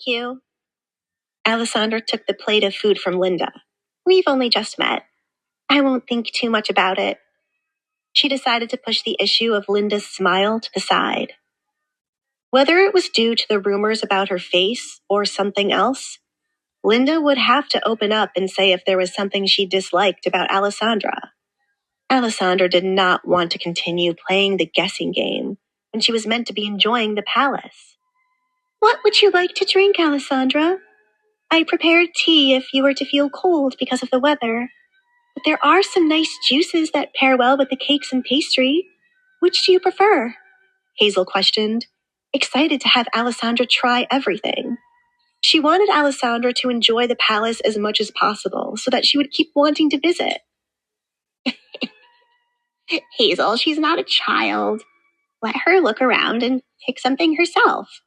you. Alessandra took the plate of food from Linda. We've only just met. I won't think too much about it. She decided to push the issue of Linda's smile to the side. Whether it was due to the rumors about her face or something else, Linda would have to open up and say if there was something she disliked about Alessandra. Alessandra did not want to continue playing the guessing game when she was meant to be enjoying the palace. What would you like to drink, Alessandra? I prepared tea if you were to feel cold because of the weather. But there are some nice juices that pair well with the cakes and pastry. Which do you prefer? Hazel questioned, excited to have Alessandra try everything. She wanted Alessandra to enjoy the palace as much as possible so that she would keep wanting to visit. Hazel, she's not a child. Let her look around and pick something herself.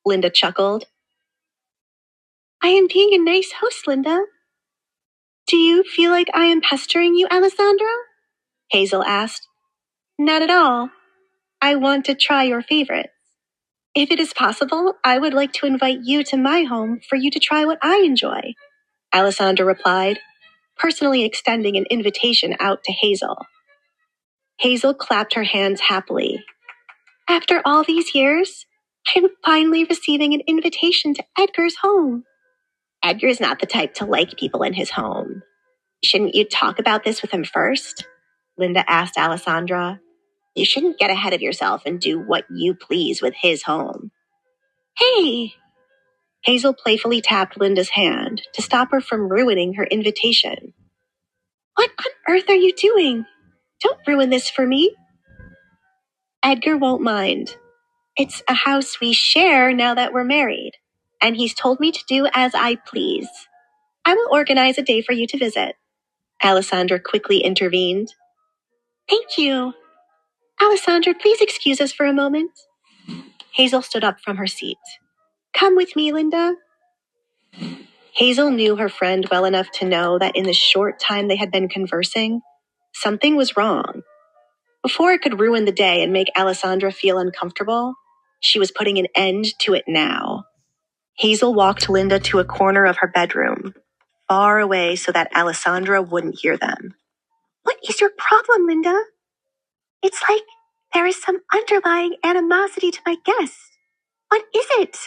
Linda chuckled. I am being a nice host, Linda. Do you feel like I am pestering you, Alessandra? Hazel asked. Not at all. I want to try your favorites. If it is possible, I would like to invite you to my home for you to try what I enjoy, Alessandra replied, personally extending an invitation out to Hazel. Hazel clapped her hands happily. After all these years, I'm finally receiving an invitation to Edgar's home. Edgar's not the type to like people in his home. Shouldn't you talk about this with him first? Linda asked Alessandra. You shouldn't get ahead of yourself and do what you please with his home. Hey! Hazel playfully tapped Linda's hand to stop her from ruining her invitation. What on earth are you doing? Don't ruin this for me. Edgar won't mind. It's a house we share now that we're married, and he's told me to do as I please. I will organize a day for you to visit. Alessandra quickly intervened. Thank you. Alessandra, please excuse us for a moment. Hazel stood up from her seat. Come with me, Linda. Hazel knew her friend well enough to know that in the short time they had been conversing, something was wrong. Before it could ruin the day and make Alessandra feel uncomfortable, she was putting an end to it now. Hazel walked Linda to a corner of her bedroom, far away so that Alessandra wouldn't hear them. What is your problem, Linda? It's like there is some underlying animosity to my guest. What is it?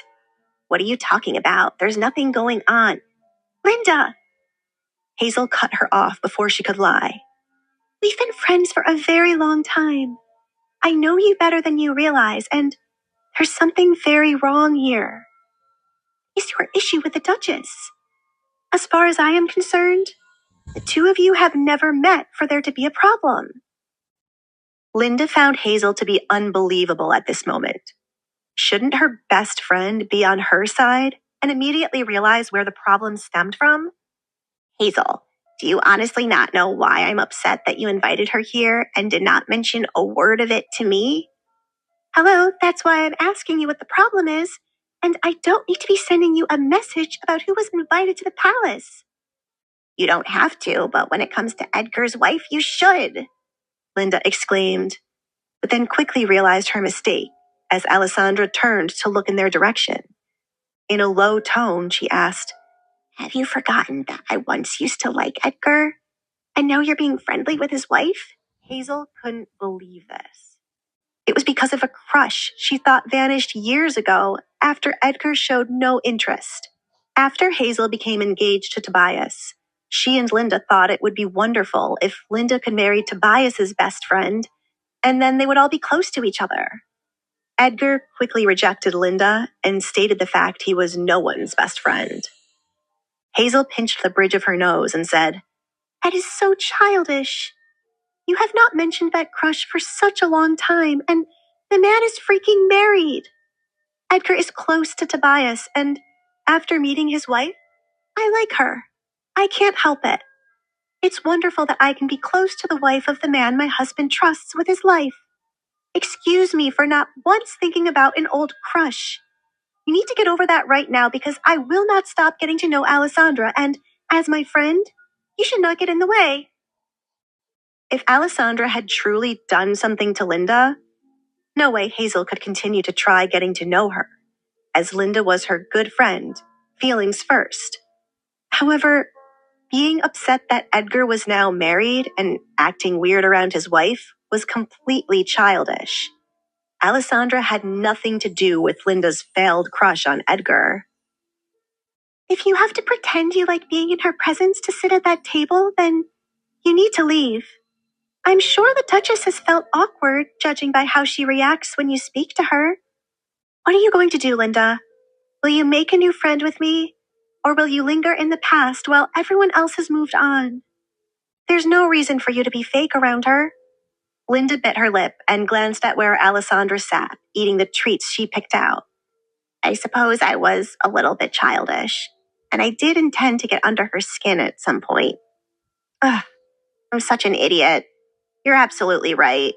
What are you talking about? There's nothing going on. Linda! Hazel cut her off before she could lie. We've been friends for a very long time. I know you better than you realize, and there's something very wrong here. Is your issue with the Duchess? As far as I am concerned, the two of you have never met for there to be a problem. Linda found Hazel to be unbelievable at this moment. Shouldn't her best friend be on her side and immediately realize where the problem stemmed from? Hazel, do you honestly not know why I'm upset that you invited her here and did not mention a word of it to me? Hello, that's why I'm asking you what the problem is, and I don't need to be sending you a message about who was invited to the palace. You don't have to, but when it comes to Edgar's wife, you should, Linda exclaimed, but then quickly realized her mistake as Alessandra turned to look in their direction. In a low tone, she asked, Have you forgotten that I once used to like Edgar? And now you're being friendly with his wife? Hazel couldn't believe this. It was because of a crush she thought vanished years ago after Edgar showed no interest. After Hazel became engaged to Tobias, she and Linda thought it would be wonderful if Linda could marry Tobias's best friend, and then they would all be close to each other. Edgar quickly rejected Linda and stated the fact he was no one's best friend. Hazel pinched the bridge of her nose and said, That is so childish. You have not mentioned that crush for such a long time, and the man is freaking married. Edgar is close to Tobias, and after meeting his wife, I like her. I can't help it. It's wonderful that I can be close to the wife of the man my husband trusts with his life. Excuse me for not once thinking about an old crush. You need to get over that right now because I will not stop getting to know Alessandra, and as my friend, you should not get in the way. If Alessandra had truly done something to Linda, no way Hazel could continue to try getting to know her, as Linda was her good friend, feelings first. However, being upset that Edgar was now married and acting weird around his wife was completely childish. Alessandra had nothing to do with Linda's failed crush on Edgar. If you have to pretend you like being in her presence to sit at that table, then you need to leave. I'm sure the Duchess has felt awkward, judging by how she reacts when you speak to her. What are you going to do, Linda? Will you make a new friend with me? Or will you linger in the past while everyone else has moved on? There's no reason for you to be fake around her. Linda bit her lip and glanced at where Alessandra sat, eating the treats she picked out. I suppose I was a little bit childish, and I did intend to get under her skin at some point. Ugh, I'm such an idiot. You're absolutely right.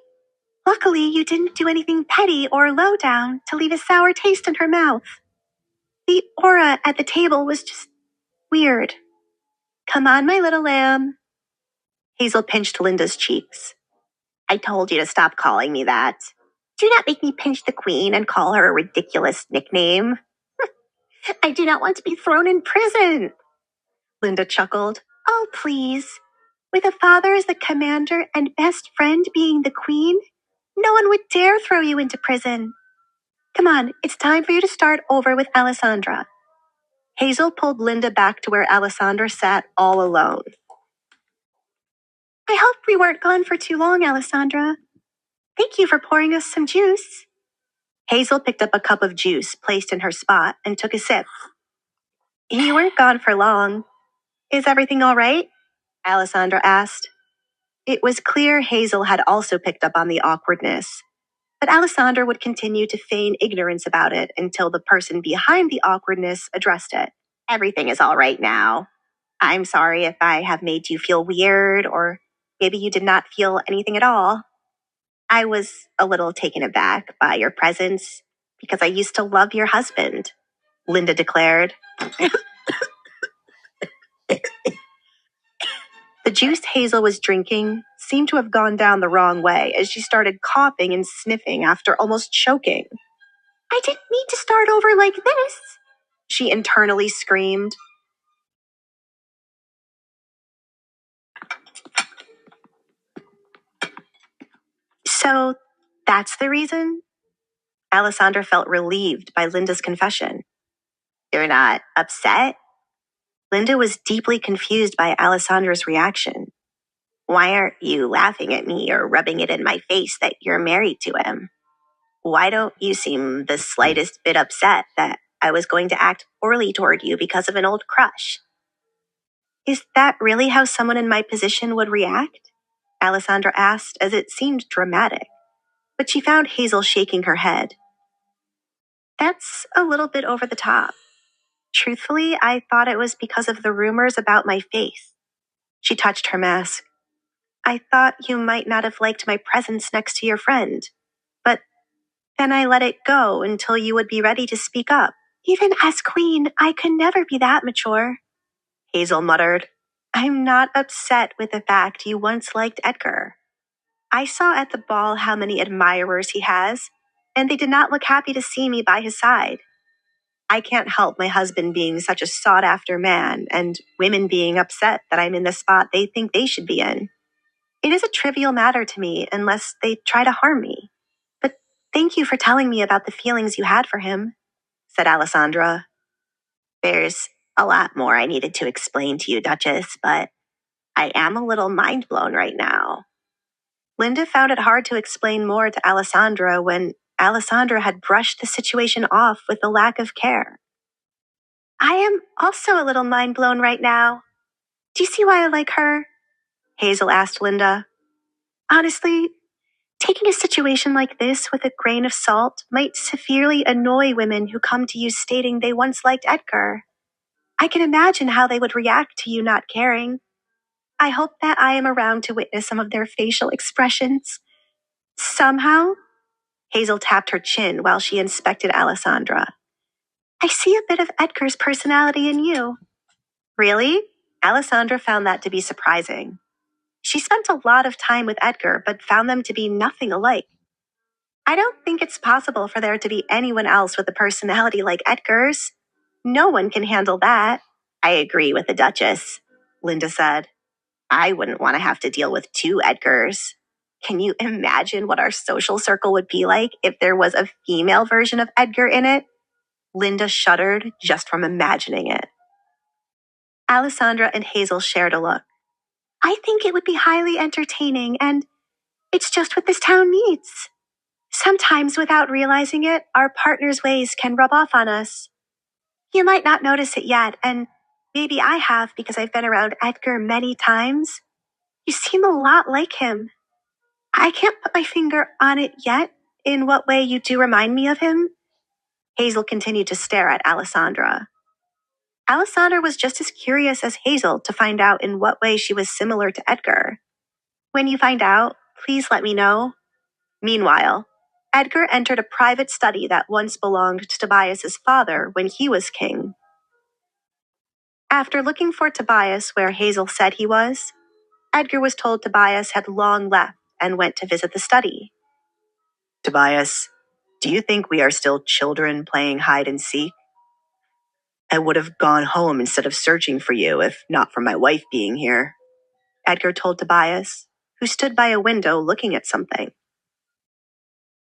Luckily, you didn't do anything petty or low down to leave a sour taste in her mouth. The aura at the table was just weird. Come on, my little lamb. Hazel pinched Linda's cheeks. I told you to stop calling me that. Do not make me pinch the queen and call her a ridiculous nickname. I do not want to be thrown in prison. Linda chuckled. Oh, please. With a father as the commander and best friend being the queen, no one would dare throw you into prison. Come on, it's time for you to start over with Alessandra. Hazel pulled Linda back to where Alessandra sat all alone. I hope we weren't gone for too long, Alessandra. Thank you for pouring us some juice. Hazel picked up a cup of juice placed in her spot and took a sip. You weren't gone for long. Is everything all right? Alessandra asked. It was clear Hazel had also picked up on the awkwardness, but Alessandra would continue to feign ignorance about it until the person behind the awkwardness addressed it. Everything is all right now. I'm sorry if I have made you feel weird, or maybe you did not feel anything at all. I was a little taken aback by your presence because I used to love your husband, Linda declared. The juice Hazel was drinking seemed to have gone down the wrong way as she started coughing and sniffing after almost choking. I didn't mean to start over like this, she internally screamed. So that's the reason? Alessandra felt relieved by Linda's confession. You're not upset? Linda was deeply confused by Alessandra's reaction. Why aren't you laughing at me or rubbing it in my face that you're married to him? Why don't you seem the slightest bit upset that I was going to act poorly toward you because of an old crush? Is that really how someone in my position would react? Alessandra asked, as it seemed dramatic, but she found Hazel shaking her head. That's a little bit over the top. Truthfully, I thought it was because of the rumors about my faith. She touched her mask. I thought you might not have liked my presence next to your friend, but then I let it go until you would be ready to speak up. Even as queen, I could never be that mature, Hazel muttered. I'm not upset with the fact you once liked Edgar. I saw at the ball how many admirers he has, and they did not look happy to see me by his side. I can't help my husband being such a sought-after man and women being upset that I'm in the spot they think they should be in. It is a trivial matter to me unless they try to harm me. But thank you for telling me about the feelings you had for him, said Alessandra. There's a lot more I needed to explain to you, Duchess, but I am a little mind blown right now. Linda found it hard to explain more to Alessandra when Alessandra had brushed the situation off with a lack of care. I am also a little mind blown right now. Do you see why I like her? Hazel asked Linda. Honestly, taking a situation like this with a grain of salt might severely annoy women who come to you stating they once liked Edgar. I can imagine how they would react to you not caring. I hope that I am around to witness some of their facial expressions. Somehow, Hazel tapped her chin while she inspected Alessandra. I see a bit of Edgar's personality in you. Really? Alessandra found that to be surprising. She spent a lot of time with Edgar, but found them to be nothing alike. I don't think it's possible for there to be anyone else with a personality like Edgar's. No one can handle that. I agree with the Duchess, Linda said. I wouldn't want to have to deal with two Edgars. Can you imagine what our social circle would be like if there was a female version of Edgar in it? Linda shuddered just from imagining it. Alessandra and Hazel shared a look. I think it would be highly entertaining, and it's just what this town needs. Sometimes, without realizing it, our partner's ways can rub off on us. You might not notice it yet, and maybe I have because I've been around Edgar many times. You seem a lot like him. I can't put my finger on it yet. In what way you do remind me of him? Hazel continued to stare at Alessandra. Alessandra was just as curious as Hazel to find out in what way she was similar to Edgar. When you find out, please let me know. Meanwhile, Edgar entered a private study that once belonged to Tobias's father when he was king. After looking for Tobias where Hazel said he was, Edgar was told Tobias had long left and went to visit the study. Tobias, do you think we are still children playing hide and seek? I would have gone home instead of searching for you if not for my wife being here, Edgar told Tobias, who stood by a window looking at something.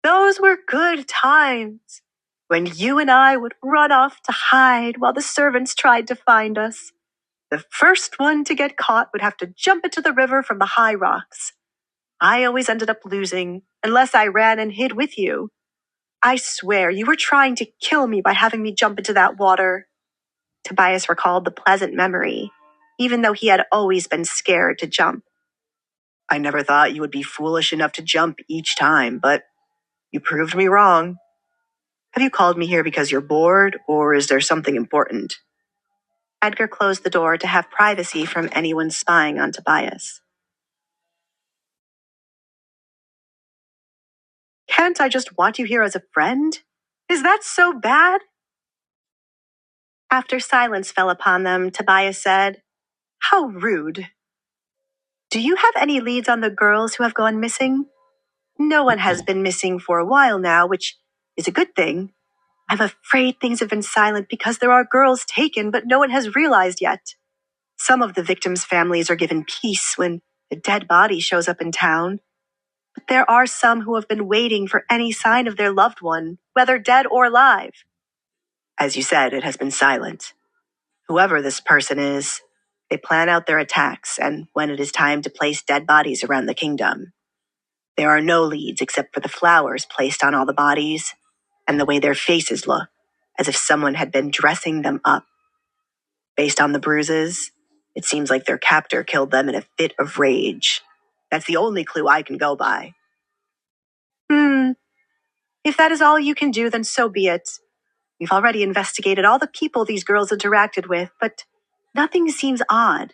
Those were good times, when you and I would run off to hide while the servants tried to find us. The first one to get caught would have to jump into the river from the high rocks. I always ended up losing, unless I ran and hid with you. I swear you were trying to kill me by having me jump into that water. Tobias recalled the pleasant memory, even though he had always been scared to jump. I never thought you would be foolish enough to jump each time, but you proved me wrong. Have you called me here because you're bored, or is there something important? Edgar closed the door to have privacy from anyone spying on Tobias. Can't I just want you here as a friend? Is that so bad? After silence fell upon them, Tobias said, How rude. Do you have any leads on the girls who have gone missing? No one has been missing for a while now, which is a good thing. I'm afraid things have been silent because there are girls taken, but no one has realized yet. Some of the victims' families are given peace when a dead body shows up in town. But there are some who have been waiting for any sign of their loved one, whether dead or alive. As you said, it has been silent. Whoever this person is, they plan out their attacks, and when it is time to place dead bodies around the kingdom, there are no leads except for the flowers placed on all the bodies and the way their faces look, as if someone had been dressing them up. Based on the bruises, it seems like their captor killed them in a fit of rage. That's the only clue I can go by. If that is all you can do, then so be it. We've already investigated all the people these girls interacted with, but nothing seems odd.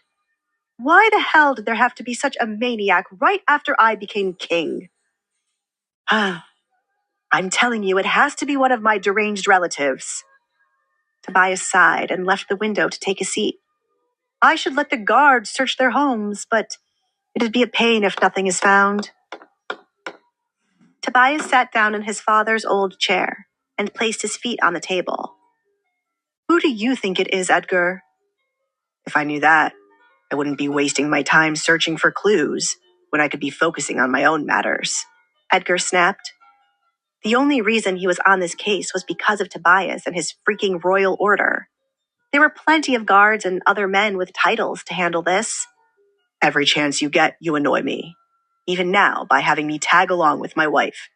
Why the hell did there have to be such a maniac right after I became king? I'm telling you, it has to be one of my deranged relatives. Tobias sighed and left the window to take a seat. I should let the guards search their homes, but it'd be a pain if nothing is found. Tobias sat down in his father's old chair and placed his feet on the table. Who do you think it is, Edgar? If I knew that, I wouldn't be wasting my time searching for clues when I could be focusing on my own matters. Edgar snapped. The only reason he was on this case was because of Tobias and his freaking royal order. There were plenty of guards and other men with titles to handle this. Every chance you get, you annoy me. Even now, by having me tag along with my wife.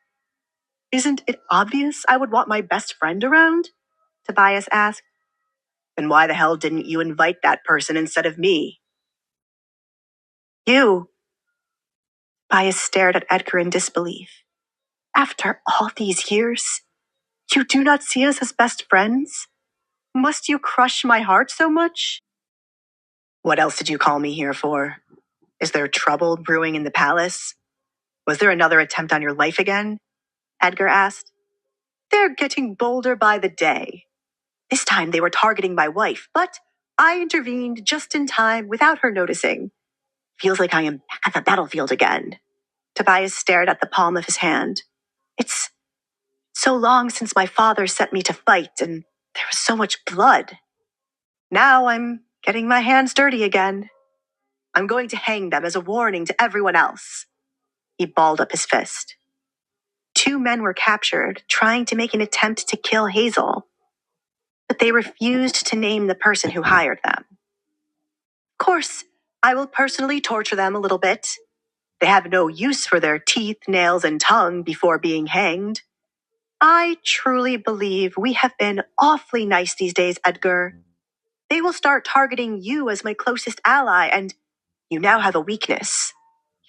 Isn't it obvious I would want my best friend around? Tobias asked. Then why the hell didn't you invite that person instead of me? You. Tobias stared at Edgar in disbelief. After all these years, you do not see us as best friends? Must you crush my heart so much? What else did you call me here for? Is there trouble brewing in the palace? Was there another attempt on your life again? Edgar asked. They're getting bolder by the day. This time they were targeting my wife, but I intervened just in time without her noticing. Feels like I am back at the battlefield again. Tobias stared at the palm of his hand. It's so long since my father sent me to fight, and there was so much blood. Now I'm getting my hands dirty again. I'm going to hang them as a warning to everyone else. He balled up his fist. 2 men were captured, trying to make an attempt to kill Hazel, but they refused to name the person who hired them. Of course, I will personally torture them a little bit. They have no use for their teeth, nails, and tongue before being hanged. I truly believe we have been awfully nice these days, Edgar. They will start targeting you as my closest ally, and you now have a weakness.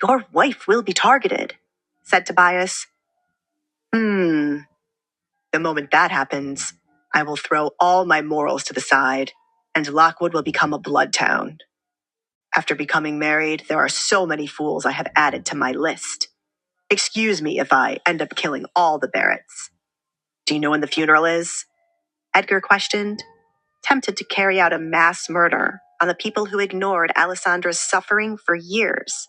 Your wife will be targeted, said Tobias. The moment that happens, I will throw all my morals to the side, and Lockwood will become a blood town. After becoming married, there are so many fools I have added to my list. Excuse me if I end up killing all the Barretts. Do you know when the funeral is? Edgar questioned, tempted to carry out a mass murder on the people who ignored Alessandra's suffering for years.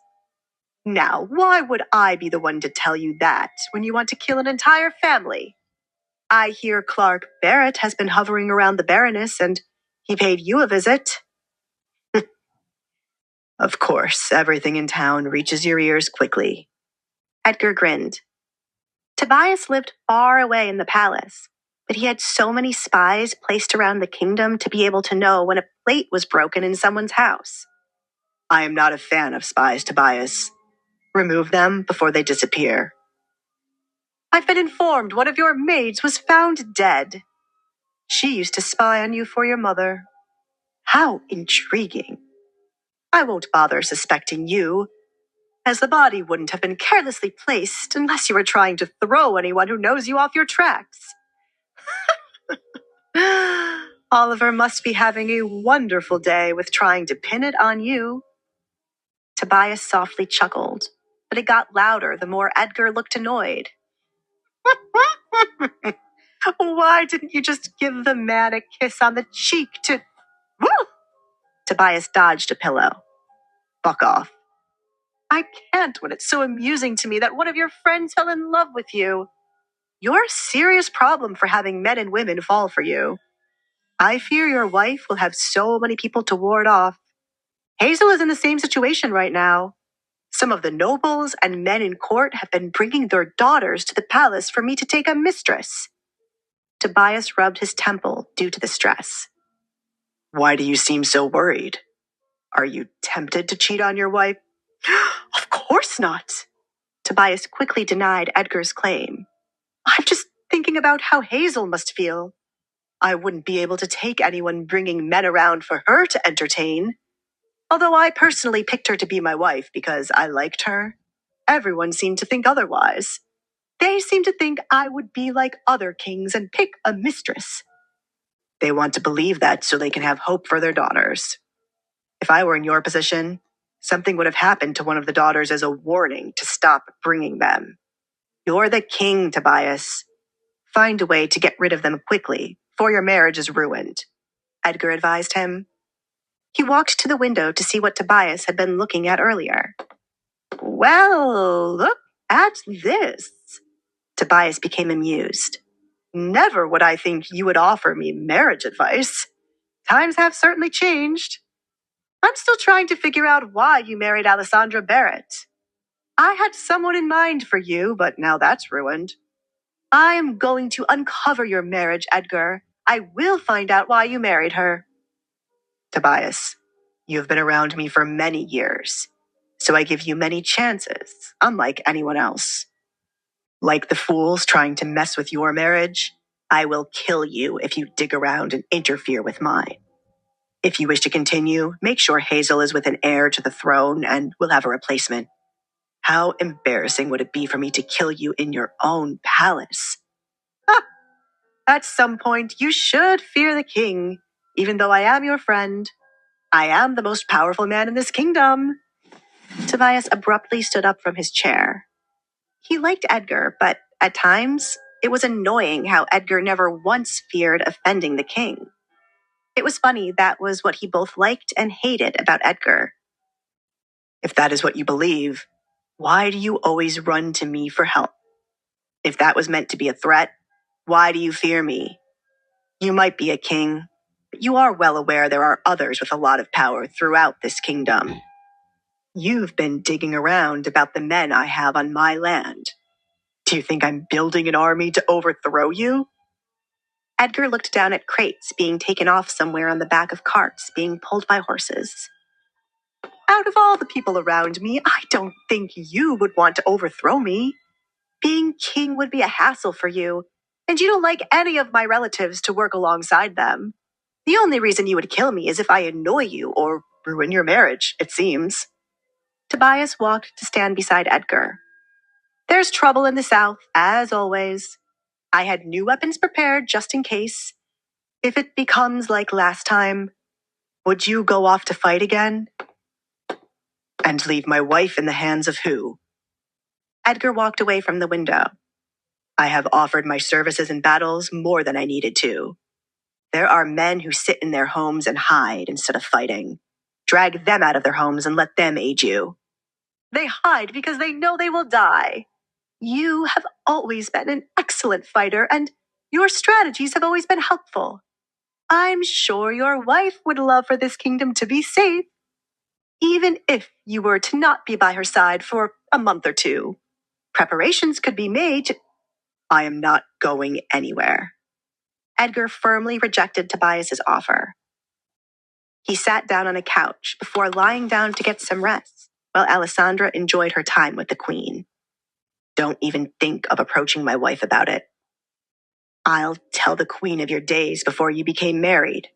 Now, why would I be the one to tell you that when you want to kill an entire family? I hear Clark Barrett has been hovering around the Baroness, and he paid you a visit. Of course, everything in town reaches your ears quickly. Edgar grinned. Tobias lived far away in the palace, but he had so many spies placed around the kingdom to be able to know when a plate was broken in someone's house. I am not a fan of spies, Tobias. Remove them before they disappear. I've been informed one of your maids was found dead. She used to spy on you for your mother. How intriguing. I won't bother suspecting you, as the body wouldn't have been carelessly placed unless you were trying to throw anyone who knows you off your tracks. Oliver must be having a wonderful day with trying to pin it on you. Tobias softly chuckled, but it got louder the more Edgar looked annoyed. Why didn't you just give the man a kiss on the cheek to... Woo! Tobias dodged a pillow. Fuck off. I can't when it's so amusing to me that one of your friends fell in love with you. You're a serious problem for having men and women fall for you. I fear your wife will have so many people to ward off. Hazel is in the same situation right now. Some of the nobles and men in court have been bringing their daughters to the palace for me to take a mistress. Tobias rubbed his temple due to the stress. Why do you seem so worried? Are you tempted to cheat on your wife? Of course not. Tobias quickly denied Edgar's claim. I'm just thinking about how Hazel must feel. I wouldn't be able to take anyone bringing men around for her to entertain. Although I personally picked her to be my wife because I liked her, everyone seemed to think otherwise. They seem to think I would be like other kings and pick a mistress. They want to believe that so they can have hope for their daughters. If I were in your position, something would have happened to one of the daughters as a warning to stop bringing them. You're the king, Tobias. Find a way to get rid of them quickly, for your marriage is ruined, Edgar advised him. He walked to the window to see what Tobias had been looking at earlier. Well, look at this. Tobias became amused. Never would I think you would offer me marriage advice. Times have certainly changed. I'm still trying to figure out why you married Alessandra Barrett. I had someone in mind for you, but now that's ruined. I am going to uncover your marriage, Edgar. I will find out why you married her. Tobias, you have been around me for many years, so I give you many chances, unlike anyone else. Like the fools trying to mess with your marriage, I will kill you if you dig around and interfere with mine. If you wish to continue, make sure Hazel is with an heir to the throne and we'll have a replacement. How embarrassing would it be for me to kill you in your own palace? At some point, you should fear the king, even though I am your friend. I am the most powerful man in this kingdom. Tobias abruptly stood up from his chair. He liked Edgar, but at times, it was annoying how Edgar never once feared offending the king. It was funny that was what he both liked and hated about Edgar. If that is what you believe, why do you always run to me for help? If that was meant to be a threat, why do you fear me? You might be a king, but you are well aware there are others with a lot of power throughout this kingdom. You've been digging around about the men I have on my land. Do you think I'm building an army to overthrow you? Edgar looked down at crates being taken off somewhere on the back of carts being pulled by horses. Out of all the people around me, I don't think you would want to overthrow me. Being king would be a hassle for you, and you don't like any of my relatives to work alongside them. The only reason you would kill me is if I annoy you or ruin your marriage, it seems. Tobias walked to stand beside Edgar. There's trouble in the south, as always. I had new weapons prepared just in case. If it becomes like last time, would you go off to fight again? And leave my wife in the hands of who? Edgar walked away from the window. I have offered my services in battles more than I needed to. There are men who sit in their homes and hide instead of fighting. Drag them out of their homes and let them aid you. They hide because they know they will die. You have always been an excellent fighter, and your strategies have always been helpful. I'm sure your wife would love for this kingdom to be safe, even if you were to not be by her side for a month or two. Preparations could be made. I am not going anywhere. Edgar firmly rejected Tobias's offer. He sat down on a couch before lying down to get some rest, while Alessandra enjoyed her time with the queen. Don't even think of approaching my wife about it. I'll tell the queen of your days before you became married.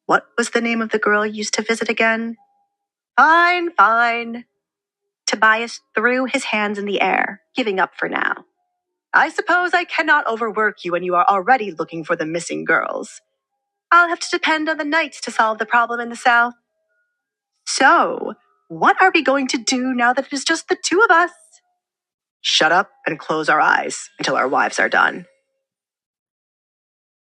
What was the name of the girl you used to visit again? Fine, fine. Tobias threw his hands in the air, giving up for now. I suppose I cannot overwork you when you are already looking for the missing girls. I'll have to depend on the knights to solve the problem in the south. So, what are we going to do now that it is just the two of us? Shut up and close our eyes until our wives are done.